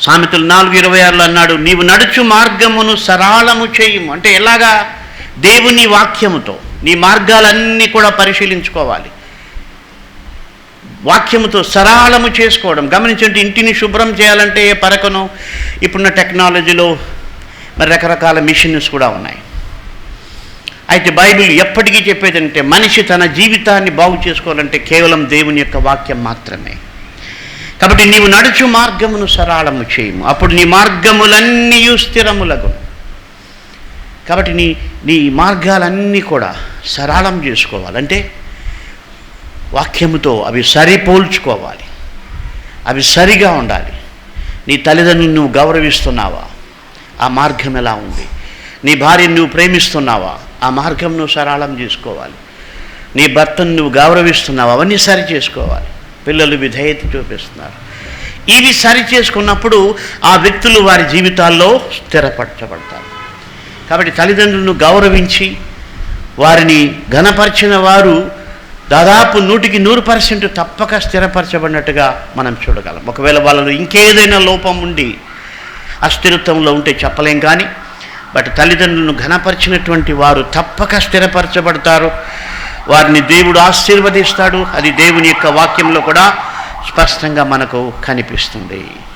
సామెతలు 4:26 అన్నాడు, నీవు నడుచు మార్గమును సరళము చేయుము. అంటే ఎలాగా? దేవుని వాక్యముతో నీ మార్గాలన్నీ కూడా పరిశీలించుకోవాలి. వాక్యముతో సరళము చేసుకోవడం. గమనించండి, ఇంటిని శుభ్రం చేయాలంటే పరకను ఇప్పుడున్న టెక్నాలజీలో మరి రకరకాల మిషన్స్ కూడా ఉన్నాయి. అయితే బైబిల్ ఎప్పటికీ చెప్పేదంటే మనిషి తన జీవితాన్ని బాగు చేసుకోవాలంటే కేవలం దేవుని యొక్క వాక్యం మాత్రమే. కాబట్టి నీవు నడుచు మార్గమును సరళము చేయము, అప్పుడు నీ మార్గములన్నీ స్థిరములగును. కాబట్టి నీ మార్గాలన్నీ కూడా సరళం చేసుకోవాలంటే వాక్యముతో అవి సరిపోల్చుకోవాలి, అవి సరిగా ఉండాలి. నీ తల్లిదండ్రులను నువ్వు గౌరవిస్తున్నావా? ఆ మార్గం ఎలా ఉంది? నీ భార్యను నువ్వు ప్రేమిస్తున్నావా? ఆ మార్గం నువ్వు సరళం చేసుకోవాలి. నీ భర్తను నువ్వు గౌరవిస్తున్నావా? అవన్నీ సరి చేసుకోవాలి. పిల్లలు విధేయత చూపిస్తున్నారు, ఇవి సరి చేసుకున్నప్పుడు ఆ వ్యక్తులు వారి జీవితాల్లో స్థిరపరచబడతారు. కాబట్టి తల్లిదండ్రులను గౌరవించి వారిని ఘనపరిచిన వారు దాదాపు 100% తప్పక స్థిరపరచబడినట్టుగా మనం చూడగలం. ఒకవేళ వాళ్ళలో ఇంకేదైనా లోపం ఉండి అస్థిరత్వంలో ఉంటే చెప్పలేం, కానీ బట్ తల్లిదండ్రులను ఘనపరిచినటువంటి వారు తప్పక స్థిరపరచబడతారు. వారిని దేవుడు ఆశీర్వదిస్తాడు. అది దేవుని యొక్క వాక్యంలో కూడా స్పష్టంగా మనకు కనిపిస్తుంది.